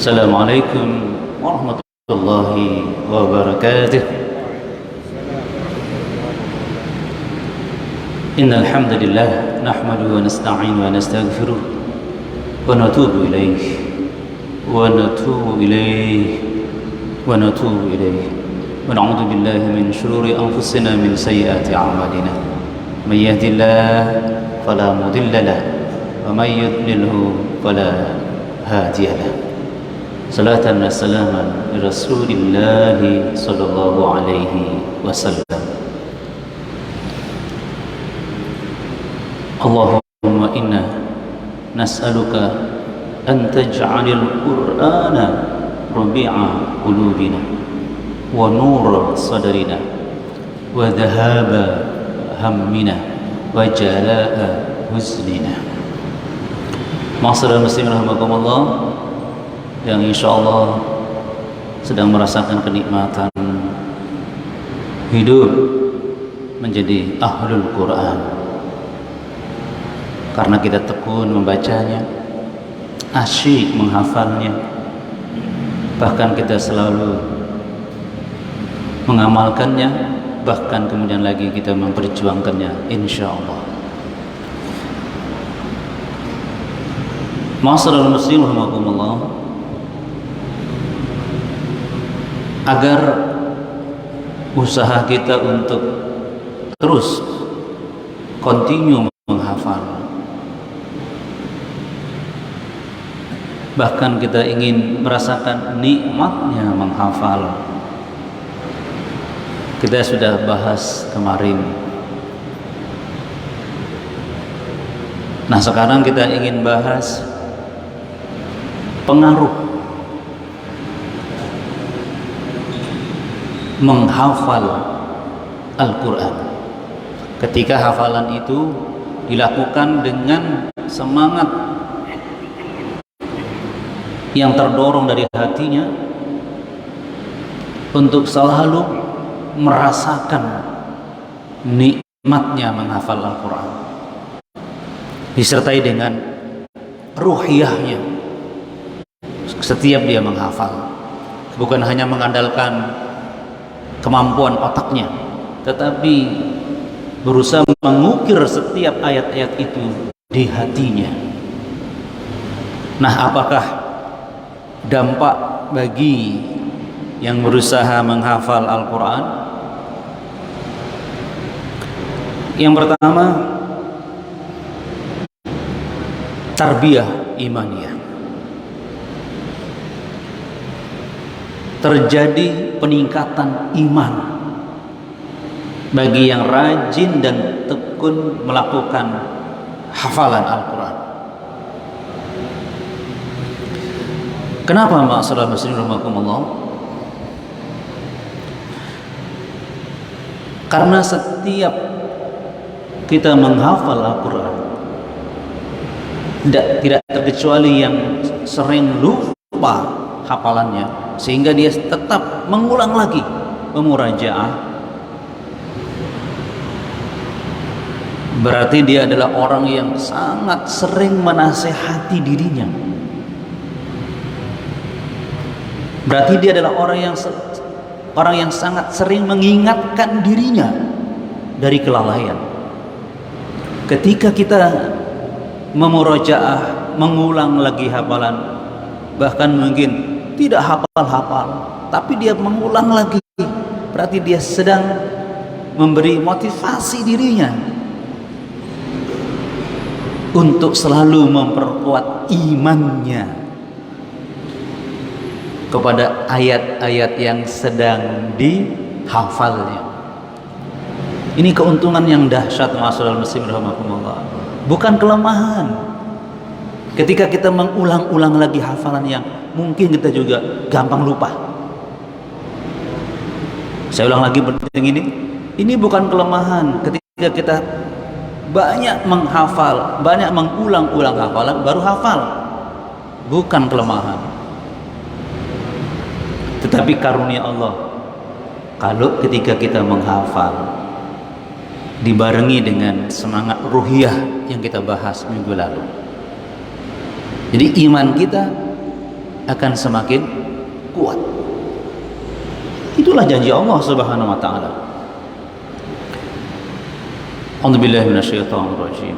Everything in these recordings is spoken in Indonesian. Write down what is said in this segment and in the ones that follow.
Assalamualaikum warahmatullahi wabarakatuh. Innal hamdalillah nahmaduhu wa nasta'inu wa nastaghfiruh wa natubu ilaihi wa natubu ilaihi wa natubu ilaihi wa na'udzu billahi min shururi anfusina min sayyiati a'malina. May yahdihillahu fala mudilla lahu wa may yudlilhu fala hadiya lahu. Salatan wa salaman li Rasulillah sallallahu alaihi wasallam. Allahumma inna nas'aluka an taj'alil Qur'ana rabi'a qulubina wa nura sadrina wa dhahaba hammina wa jalaa huznina. Ma'asyiral muslimin rahimakumullah, yang insyaallah sedang merasakan kenikmatan hidup menjadi ahlul Quran karena kita tekun membacanya, asyik menghafalnya, bahkan kita selalu mengamalkannya, bahkan kemudian lagi kita memperjuangkannya insyaallah. Ma'asyiral muslimin rahimakumullah, agar usaha kita untuk terus continue menghafal, bahkan kita ingin merasakan nikmatnya menghafal. Kita sudah bahas kemarin. Nah, sekarang kita ingin bahas pengaruh menghafal Al-Quran. Ketika hafalan itu dilakukan dengan semangat yang terdorong dari hatinya untuk selalu merasakan nikmatnya menghafal Al-Quran, disertai dengan ruhiyahnya setiap dia menghafal, bukan hanya mengandalkan kemampuan otaknya, tetapi berusaha mengukir setiap ayat-ayat itu di hatinya. Nah, apakah dampak bagi yang berusaha menghafal Al-Quran? Yang pertama, tarbiyah imaniyah. Terjadi peningkatan iman bagi yang rajin dan tekun melakukan hafalan Al-Quran. Kenapa ma'asyiral muslimin rahimakumullah? Karena setiap kita menghafal Al-Quran, tidak terkecuali yang sering lupa hafalannya, sehingga dia tetap mengulang lagi, memurajaah, berarti dia adalah orang yang sangat sering menasehati dirinya. Berarti dia adalah orang yang sangat sering mengingatkan dirinya dari kelalaian. Ketika kita memurajaah, mengulang lagi hafalan, bahkan mungkin tidak hafal-hafal, tapi dia mengulang lagi, berarti dia sedang memberi motivasi dirinya untuk selalu memperkuat imannya kepada ayat-ayat yang sedang dihafalnya. Ini keuntungan yang dahsyat, ma'asyiral muslimin rahimakumullah, bukan kelemahan. Ketika kita mengulang-ulang lagi hafalan yang mungkin kita juga gampang lupa. Saya ulang lagi penting ini bukan kelemahan. Ketika kita banyak menghafal, banyak mengulang-ulang hafalan, baru hafal, bukan kelemahan, tetapi karunia Allah. Kalau ketika kita menghafal dibarengi dengan semangat ruhiyah yang kita bahas minggu lalu, jadi iman kita akan semakin kuat. Itulah janji Allah Subhanahu wa taala. A'udzubillahi minasyaitonir rajim.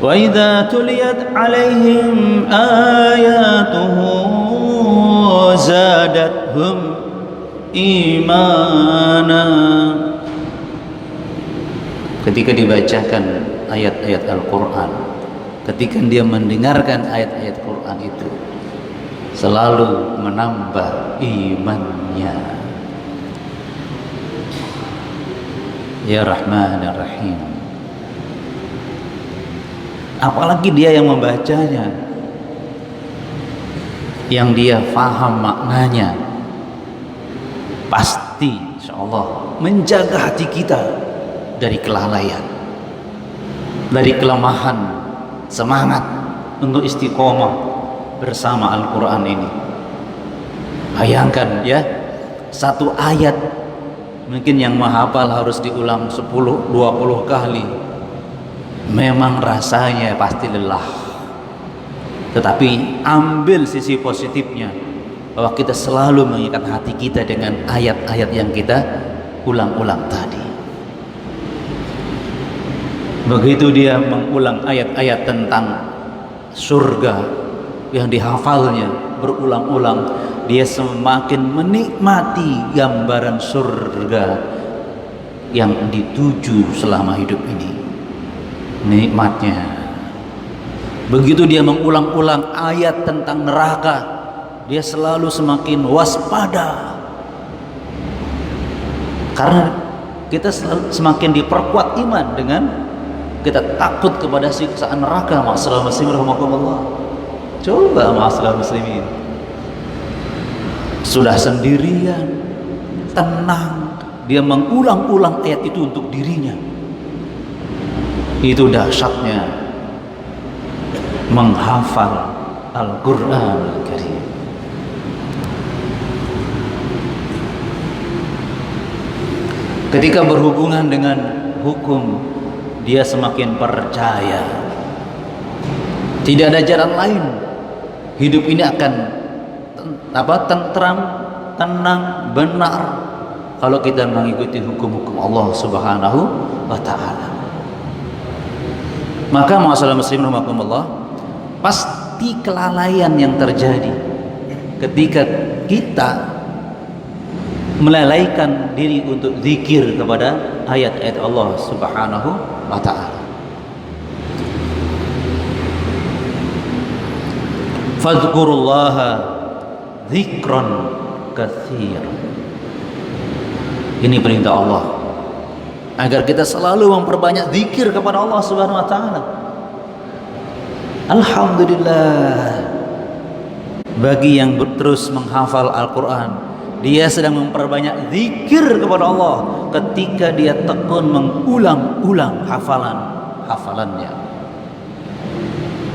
Wa idza tuliyat 'alaihim ayatuhu zadatuhum imana. Ketika dibacakan ayat-ayat Al-Quran, ketika dia mendengarkan ayat-ayat Quran itu, selalu menambah imannya. Ya Rahman ya Rahim. Apalagi dia yang membacanya, yang dia faham maknanya, pasti insyaallah menjaga hati kita dari kelalaian, dari kelemahan semangat untuk istiqomah bersama Al-Quran ini. Bayangkan ya, satu ayat mungkin yang menghafal harus diulang 10-20 kali. Memang rasanya pasti lelah. Tetapi ambil sisi positifnya, bahwa kita selalu mengikat hati kita dengan ayat-ayat yang kita ulang-ulang tadi. Begitu dia mengulang ayat-ayat tentang surga yang dihafalnya berulang-ulang, dia semakin menikmati gambaran surga yang dituju selama hidup ini. Nikmatnya. Begitu dia mengulang-ulang ayat tentang neraka, dia selalu semakin waspada. Karena kita semakin diperkuat iman dengan kita takut kepada siksaan neraka. Ma'asyiral muslimin rahimakumullah. Coba ma'asyiral muslimin, sudah sendirian, tenang, dia mengulang-ulang ayat itu untuk dirinya. Itu dahsyatnya menghafal Al-Quran Al-Karim. Ketika berhubungan dengan hukum, dia semakin percaya. Tidak ada jalan lain. Hidup ini akan tentram, tenang, benar kalau kita mengikuti hukum-hukum Allah Subhanahu wa taala. Maka ma'asyiral muslimin rahimakumullah, pasti kelalaian yang terjadi ketika kita melalaikan diri untuk zikir kepada ayat-ayat Allah Subhanahu wa ta'ala. Fadhkurullaha dzikran katsiran. Ini perintah Allah agar kita selalu memperbanyak zikir kepada Allah Subhanahu wa taala. Alhamdulillah, bagi yang terus menghafal Al-Quran, dia sedang memperbanyak zikir kepada Allah ketika dia tekun mengulang-ulang hafalannya.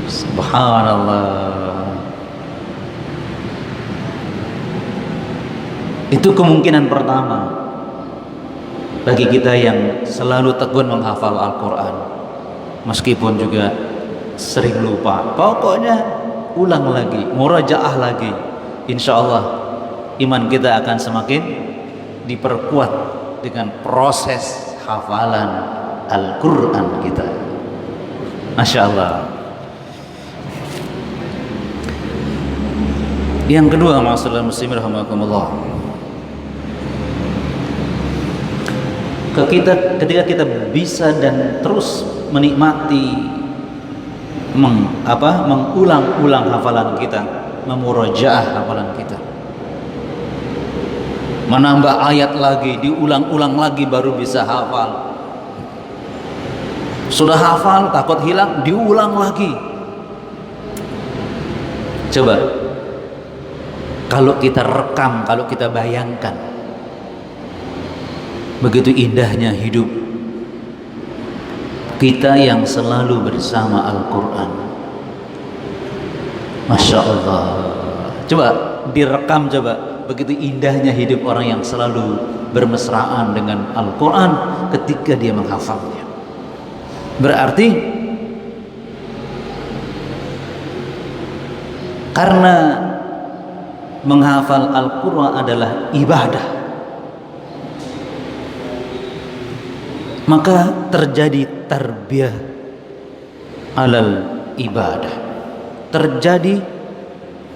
Subhanallah. Itu kemungkinan pertama bagi kita yang selalu tekun menghafal Al-Quran, meskipun juga sering lupa. Pokoknya ulang lagi, murajaah lagi. Insya Allah iman kita akan semakin diperkuat dengan proses hafalan Al-Quran kita. Masya Allah. Yang kedua, ma'asyiral muslimin rahimakumullah, ketika kita bisa dan terus menikmati mengulang-ulang hafalan kita, memurajaah hafalan kita, menambah ayat lagi, diulang-ulang lagi baru bisa hafal. Sudah hafal, takut hilang, diulang lagi. Coba kalau kita rekam, kalau kita bayangkan begitu indahnya hidup kita yang selalu bersama Al-Quran. Masya Allah. Coba direkam, coba begitu indahnya hidup orang yang selalu bermesraan dengan Al-Quran ketika dia menghafalnya. Berarti karena menghafal Al-Quran adalah ibadah, maka terjadi tarbiyah alal ibadah, terjadi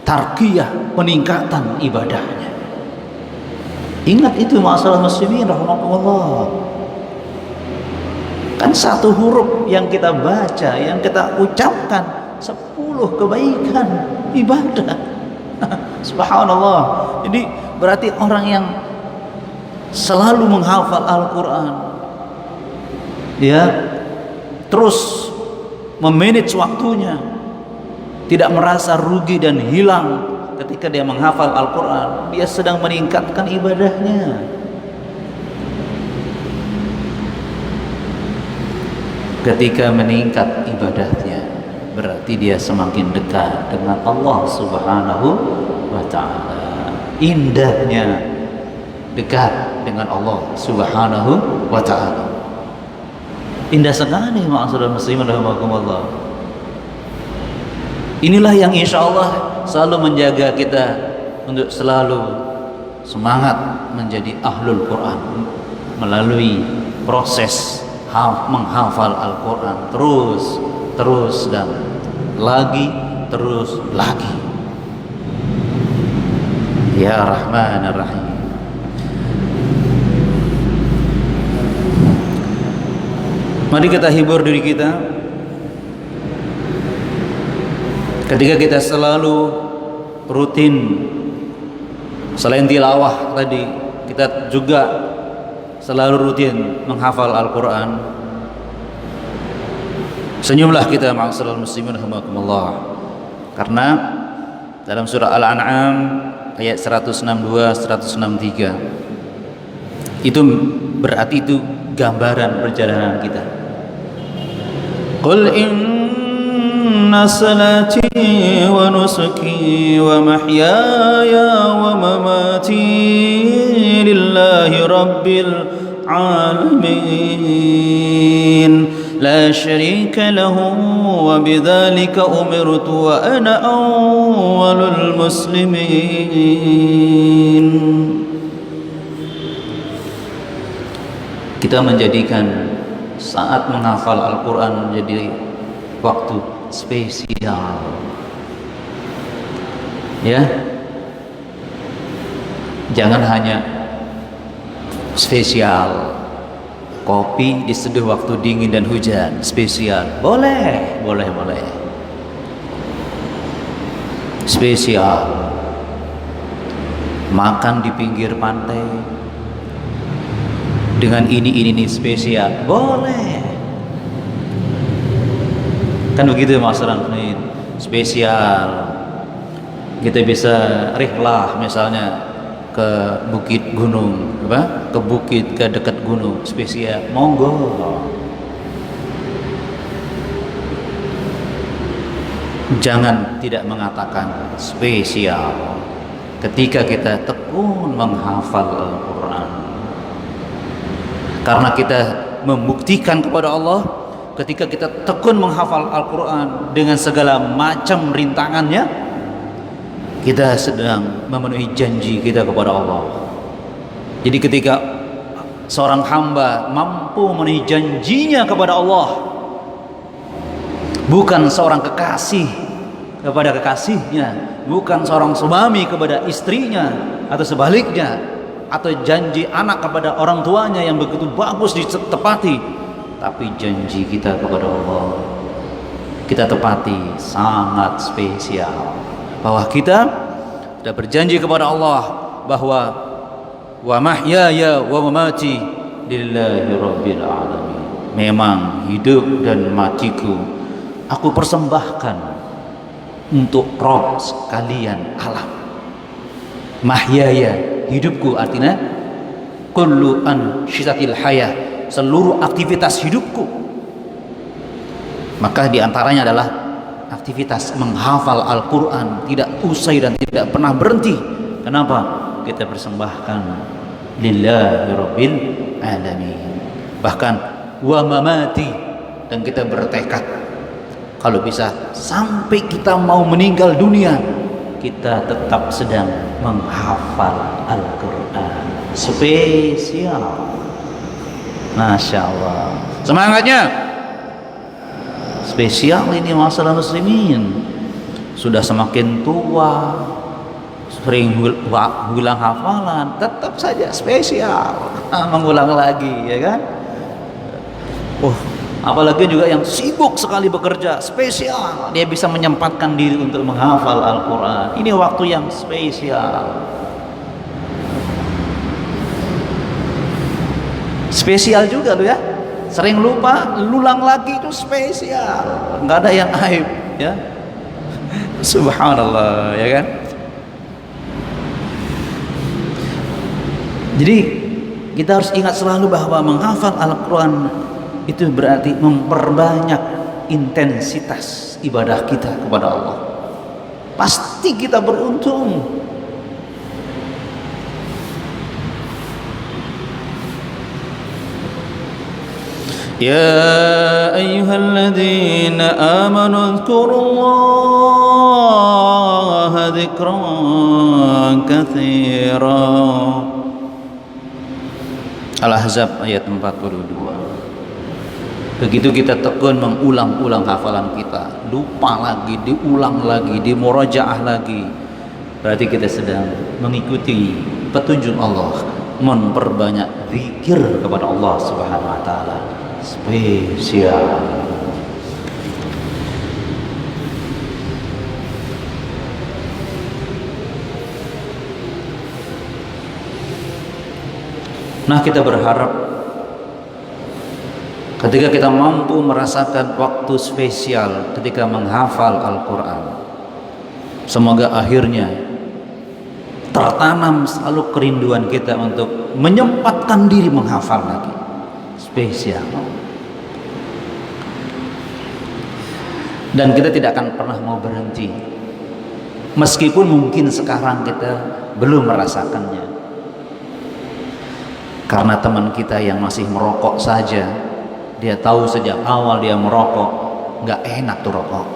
tarqiyah, peningkatan ibadahnya. Ingat itu ma'asyiral muslimin rahimakumullah. Kan satu huruf yang kita baca, yang kita ucapkan 10 kebaikan ibadah. Subhanallah. Jadi berarti orang yang selalu menghafal Al-Quran, ya, terus memanage waktunya, tidak merasa rugi dan hilang ketika dia menghafal Al-Quran, dia sedang meningkatkan ibadahnya. Ketika meningkat ibadahnya, berarti dia semakin dekat dengan Allah Subhanahu wa ta'ala. Indahnya dekat dengan Allah Subhanahu wa ta'ala. Indah sekali ma'asyiral muslimin rahimakumullah. Inilah yang insya Allah selalu menjaga kita untuk selalu semangat menjadi ahlul Quran melalui proses menghafal Al-Quran terus dan lagi, terus lagi. Ya Rahman Ar-Rahim. Mari kita hibur diri kita ketika kita selalu rutin, selain tilawah tadi, kita juga selalu rutin menghafal Al-Quran. Senyumlah kita ma'asyiral muslimin rahimakumullah, karena dalam surah Al-An'am ayat 162 163 itu berarti itu gambaran perjalanan kita. Qul inna salati wa nusuki wa mahyaya wa mamati lillahi rabbil alamin la syarika lahu wa bidzalika umirtu wa ana awwalul muslimin. Kita menjadikan saat menghafal Al-Quran menjadi waktu spesial, ya. Jangan hanya spesial kopi diseduh waktu dingin dan hujan, spesial. Boleh. Spesial makan di pinggir pantai dengan ini spesial, boleh. Kan begitu ma'asyiral muslimin. Spesial kita bisa rihlah misalnya ke bukit gunung, ke dekat gunung, spesial, monggo. Jangan tidak mengatakan spesial ketika kita tekun menghafal Al-Quran, karena kita membuktikan kepada Allah ketika kita tekun menghafal Al-Quran dengan segala macam rintangannya, kita sedang memenuhi janji kita kepada Allah. Jadi ketika seorang hamba mampu memenuhi janjinya kepada Allah, bukan seorang kekasih kepada kekasihnya, bukan seorang suami kepada istrinya atau sebaliknya, atau janji anak kepada orang tuanya yang begitu bagus ditepati, tapi janji kita kepada Allah kita tepati sangat spesial, bahwa kita sudah berjanji kepada Allah bahwa wa mahyaya wa mamati lillahi rabbil alamin. Memang hidup dan matiku aku persembahkan untuk Rabb sekalian alam. Mahyaya, hidupku, artinya kullu ansyisatil hayah, seluruh aktivitas hidupku. Maka diantaranya adalah aktivitas menghafal Al-Quran, tidak usai dan tidak pernah berhenti. Kenapa? Kita persembahkan lillahi rabbil alamin. Bahkan wa mamati, dan kita bertekad kalau bisa sampai kita mau meninggal dunia kita tetap sedang menghafal Al-Quran. Spesial. Masya Allah. Semangatnya. Spesial ini masalah muslimin. Sudah semakin tua, sering ulang hafalan, tetap saja spesial. Mengulang lagi, ya kan? Apalagi juga yang sibuk sekali bekerja, spesial. Dia bisa menyempatkan diri untuk menghafal Al-Quran. Ini waktu yang spesial. Spesial juga loh ya. Sering lupa, ulang lagi itu spesial. Nggak ada yang aib, ya. Subhanallah, ya kan? Jadi kita harus ingat selalu bahwa menghafal Al-Quran itu berarti memperbanyak intensitas ibadah kita kepada Allah. Pasti kita beruntung. Ya ayyuhalladzina amanu dzkurullaha dzikran katsira. Al-Ahzab ayat 42. Begitu kita tekun mengulang-ulang hafalan kita, lupa lagi, diulang lagi, dimurajaah lagi, berarti kita sedang mengikuti petunjuk Allah, memperbanyak zikir kepada Allah Subhanahu wa taala. Spesial. Nah, kita berharap ketika kita mampu merasakan waktu spesial ketika menghafal Al-Quran, semoga akhirnya tertanam selalu kerinduan kita untuk menyempatkan diri menghafal lagi. Spesial. Dan kita tidak akan pernah mau berhenti, meskipun mungkin sekarang kita belum merasakannya. Karena teman kita yang masih merokok saja, dia tahu sejak awal dia merokok nggak enak tuh rokok,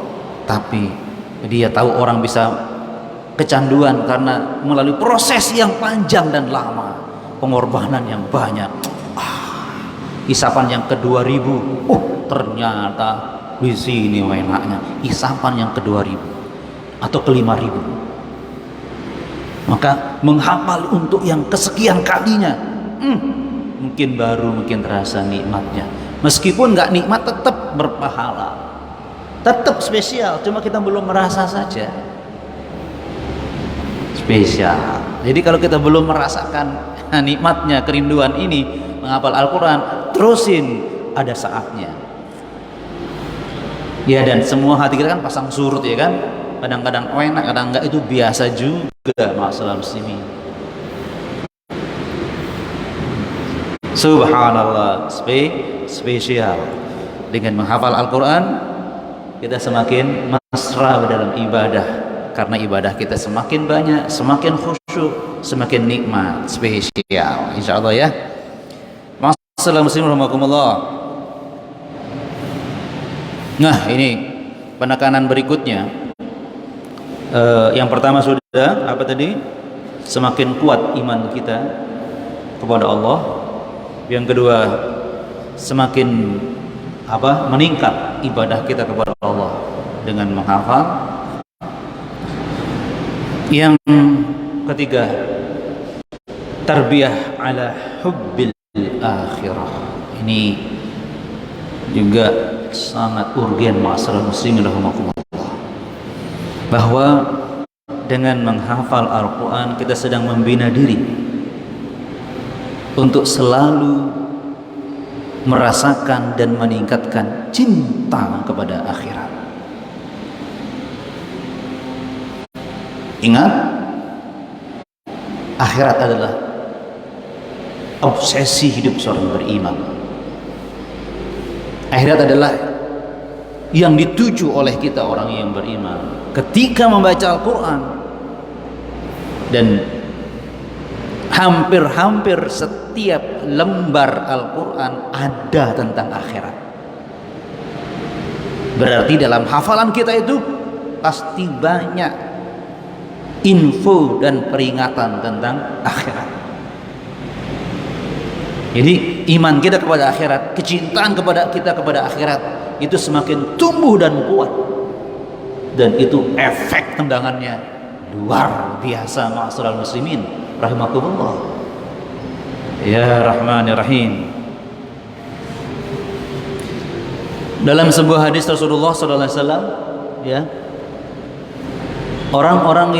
tapi dia tahu orang bisa kecanduan karena melalui proses yang panjang dan lama, pengorbanan yang banyak. Isapan yang ke-2000, ternyata di sini enaknya. Isapan yang ke-2000 atau ke-5000, maka menghafal untuk yang kesekian kalinya, mungkin baru mungkin terasa nikmatnya. Meskipun nggak nikmat, tetap berpahala, tetap spesial. Cuma kita belum merasa saja. Spesial. Jadi kalau kita belum merasakan nikmatnya, kerinduan ini menghafal Al-Quran, terusin, ada saatnya. Ya, dan semua hati kita kan pasang surut, ya kan? Kadang-kadang enak, kadang enggak, itu biasa juga masalah muslimin. Subhanallah, spesial. Dengan menghafal Al-Quran, kita semakin mesra dalam ibadah. Karena ibadah kita semakin banyak, semakin khusyuk, semakin nikmat, spesial. Insyaallah ya. Masalah muslim rahimakumullah. Nah, ini penekanan berikutnya. Yang pertama sudah apa tadi? Semakin kuat iman kita kepada Allah. Yang kedua, semakin meningkat ibadah kita kepada Allah dengan menghafal. Yang ketiga, tarbiyah ala hubbil akhirah. Ini juga sangat urgen masalah muslimin rahimakumullah, bahwa dengan menghafal Al-Quran kita sedang membina diri untuk selalu merasakan dan meningkatkan cinta kepada akhirat. Ingat, akhirat adalah obsesi hidup seorang beriman. Akhirat adalah yang dituju oleh kita orang yang beriman ketika membaca Al-Quran. Dan hampir-hampir setiap lembar Al-Quran ada tentang akhirat. Berarti dalam hafalan kita itu pasti banyak info dan peringatan tentang akhirat. Jadi iman kita kepada akhirat, kecintaan kita kepada akhirat itu semakin tumbuh dan kuat, dan itu efek tendangannya luar biasa. Ma'asyiral muslimin rahimakumullah. Ya Rahman ya Rahim. Dalam sebuah hadis Rasulullah sallallahu alaihi wasallam, ya, orang-orang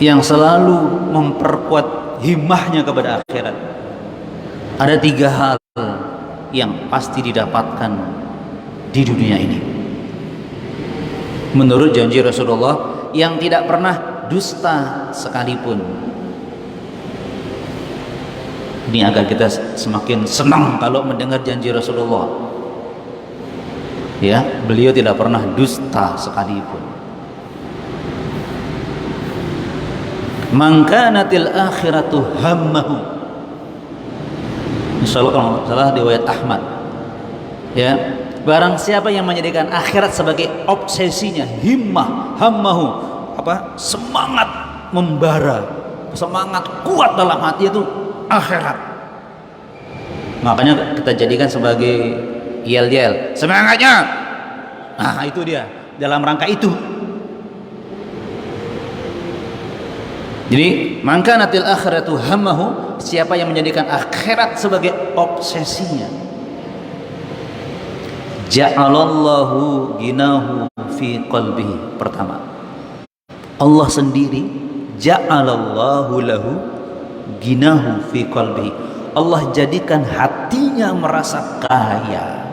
yang selalu memperkuat himmahnya kepada akhirat, ada 3 hal yang pasti didapatkan di dunia ini. Menurut janji Rasulullah yang tidak pernah dusta sekalipun. Ini agar kita semakin senang kalau mendengar janji Rasulullah. Ya, beliau tidak pernah dusta sekalipun. Man kanatil akhiratu hammahu. Insyaallah kalau salah riwayat Ahmad. Ya, barang siapa yang menjadikan akhirat sebagai obsesinya, himmah, hammahu, semangat membara, semangat kuat dalam hati itu akhirat. Makanya kita jadikan sebagai yel-yel, semangatnya. Nah, itu dia, dalam rangka itu. Jadi, man kanatil akhiratu hammahu, siapa yang menjadikan akhirat sebagai obsesinya, ja'alallahu ginahu fi qalbihi. Pertama, Allah sendiri ja'alallahu lahu ginahu fi qalbihi. Allah jadikan hatinya merasa kaya,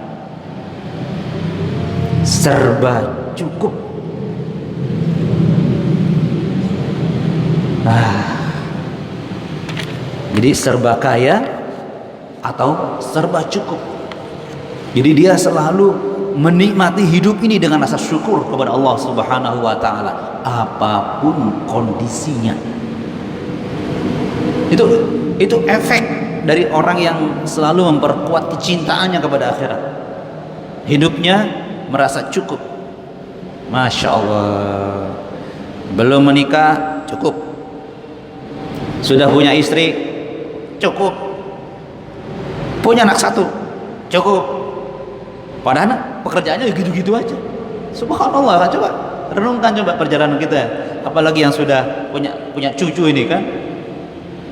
serba cukup. Jadi serba kaya atau serba cukup. Jadi dia selalu menikmati hidup ini dengan rasa syukur kepada Allah Subhanahu wa taala apapun kondisinya. Itu efek dari orang yang selalu memperkuat kecintaannya kepada akhirat. Hidupnya merasa cukup. Masya Allah. Belum menikah cukup. Sudah punya istri cukup. Punya anak 1 cukup. Padahal pekerjaannya gitu-gitu aja. Subhanallah. Coba renungkan perjalanan kita. Apalagi yang sudah punya cucu ini kan.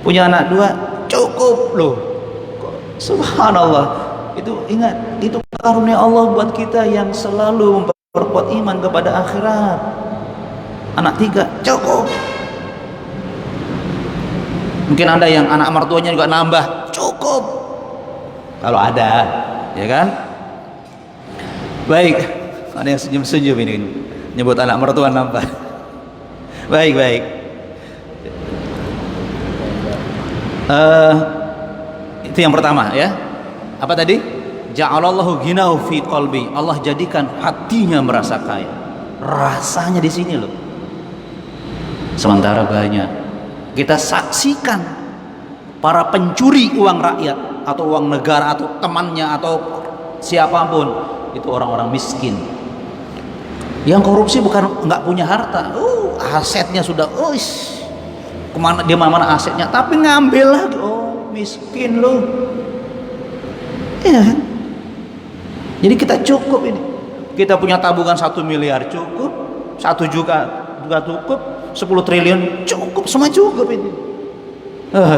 Punya anak 2 cukup loh. Subhanallah. Itu ingat, itu karunia Allah buat kita yang selalu memperkuat iman kepada akhirat. Anak 3 cukup. Mungkin ada yang anak mertuanya juga nambah, cukup. Kalau ada, ya kan? Baik, ada yang senyum-senyum ini nyebut anak mertua nambah. Baik. Itu yang pertama ya. Apa tadi? Ja'alallahu ghinahu fi qalbi. Allah jadikan hatinya merasa kaya. Rasanya di sini loh. Sementara banyak kita saksikan para pencuri uang rakyat atau uang negara atau temannya atau siapapun, itu orang-orang miskin. Yang korupsi bukan nggak punya harta, asetnya sudah, kemana dia mana asetnya, tapi ngambil lagi, miskin loh. Iya kan? Jadi kita cukup ini. Kita punya tabungan 1 miliar cukup, 1 juta juga cukup, 10 triliun cukup, semua cukup ini.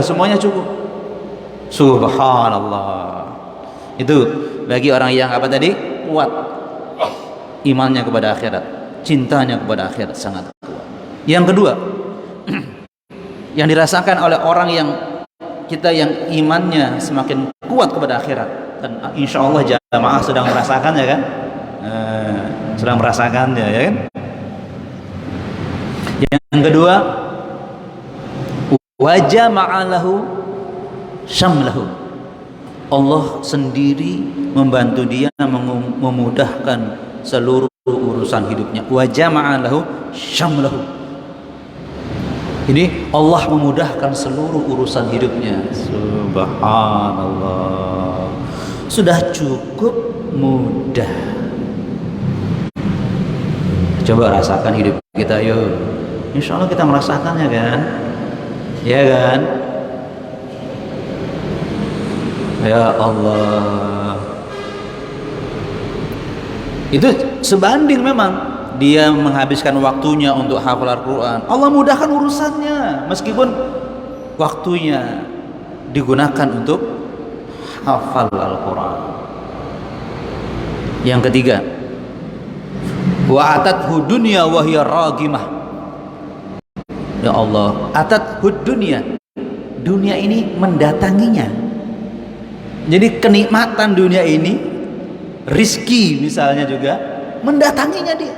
Semuanya cukup. Subhanallah. Itu bagi orang yang apa tadi? Kuat imannya kepada akhirat, cintanya kepada akhirat sangat kuat. Yang kedua, yang dirasakan oleh orang yang imannya semakin kuat kepada akhirat, dan insya Allah jamaah sedang merasakannya kan? Sedang merasakannya ya kan? Yang kedua, wajah ma'alahu syamlahu. Allah sendiri membantu dia memudahkan seluruh urusan hidupnya. Wajah ma'alahu syamlahu. Ini Allah memudahkan seluruh urusan hidupnya. Subhanallah. Sudah cukup mudah. Coba rasakan hidup kita yuk. Insya Allah kita merasakannya kan, ya kan? Ya Allah, itu sebanding memang dia menghabiskan waktunya untuk hafal Al-Quran. Allah mudahkan urusannya, meskipun waktunya digunakan untuk hafal Al-Quran. Yang ketiga, wa atathu dunya wa hiya ragimah. Ya Allah, atathu dunya, dunia ini mendatanginya. Jadi kenikmatan dunia ini, rizki misalnya juga mendatanginya dia.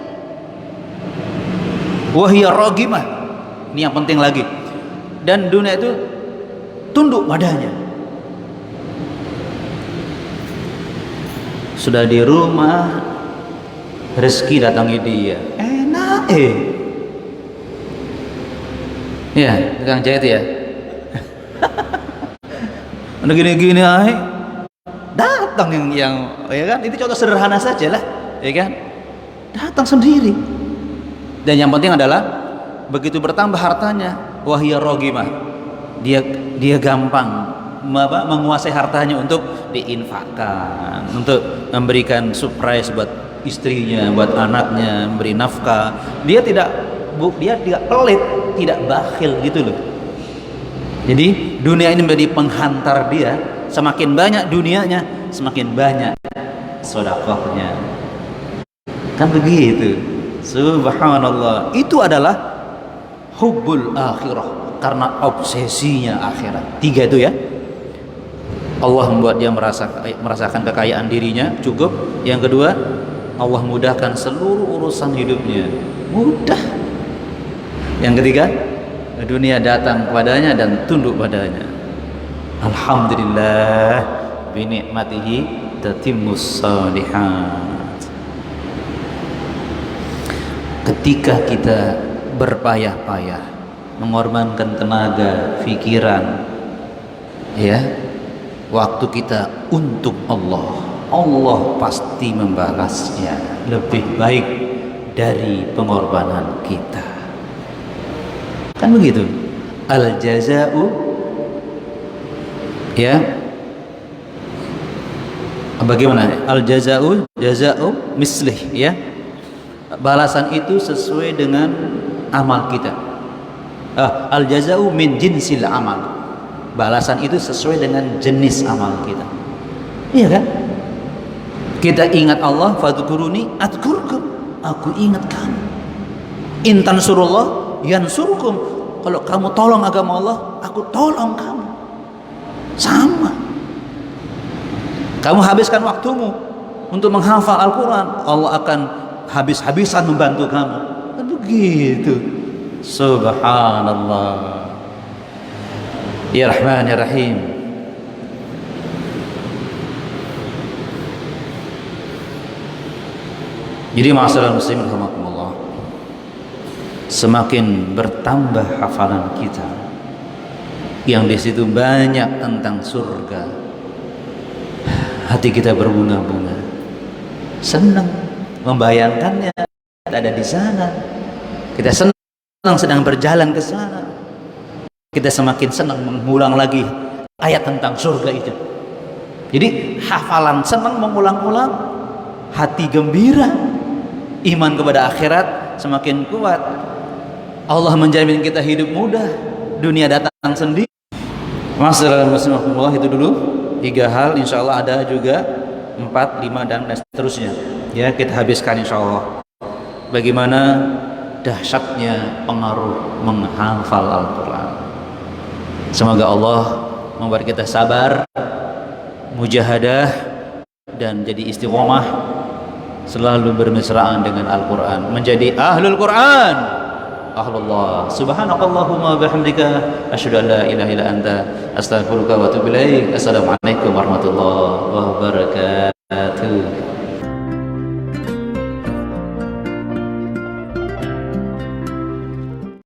Wa hiya ragimah, ini yang penting lagi. Dan dunia itu tunduk padanya. Sudah di rumah, rezeki datangi dia, enak ya, tukang jahit ya. Udah gini-gini datang yang ya kan, itu contoh sederhana saja lah, ya kan, datang sendiri. Dan yang penting adalah begitu bertambah hartanya, wahya rogimah, dia gampang menguasai hartanya untuk diinfakkan, untuk memberikan surprise buat istrinya, buat anaknya, memberi nafkah. Dia tidak pelit, tidak bakhil gitu loh. Jadi dunia ini menjadi penghantar dia. Semakin banyak dunianya, semakin banyak sedekahnya. Kan begitu. Subhanallah. Itu adalah hubbul akhirah, karena obsesinya akhirat. 3 itu ya. Allah membuat dia merasakan kekayaan dirinya cukup. Yang kedua, Allah mudahkan seluruh urusan hidupnya, mudah. Yang ketiga, dunia datang kepadanya dan tunduk padanya. Alhamdulillah, bi ni'matihi tatimmus shalihat. Ketika kita berpayah-payah mengorbankan tenaga, pikiran, ya, waktu kita untuk Allah, Allah pasti membalasnya lebih baik dari pengorbanan kita. Kan begitu. Al jaza'u, ya, bagaimana? Al jaza'u mislih, ya. Balasan itu sesuai dengan amal kita. Al jaza'u min jinsil amal. Balasan itu sesuai dengan jenis amal kita. Iya kan? Kita ingat Allah, fadhkuruni adkurkum, aku ingat kamu. In tansurullah yansurkum, kalau kamu tolong agama Allah, aku tolong kamu. Sama. Kamu habiskan waktumu untuk menghafal Al-Quran, Allah akan habis-habisan membantu kamu. Kan begitu. Subhanallah. Ya Rahman ya Rahim. Jadi ma'asyiral muslimin rahimakumullah, semakin bertambah hafalan kita yang di situ banyak tentang surga, hati kita berbunga-bunga, senang membayangkannya, ada di sana. Kita senang sedang berjalan ke sana. Kita semakin senang mengulang lagi ayat tentang surga itu. Jadi hafalan senang mengulang-ulang, hati gembira, iman kepada akhirat semakin kuat. Allah menjamin kita hidup mudah, dunia datang sendiri. Masalah Rasulullah itu dulu 3 hal, insya Allah ada juga 4, 5 dan seterusnya. Ya, kita habiskan insya Allah. Bagaimana dahsyatnya pengaruh menghafal Al-Quran. Semoga Allah membuat kita sabar, mujahadah, dan jadi istiqomah selalu bermesraan dengan Al-Quran, menjadi ahlul Quran, ahlullah. Subhanakallahumma bihamdika asyhadu an la ilaha illa anta astaghfiruka wa atubu ilaik. Assalamualaikum warahmatullahi wabarakatuh.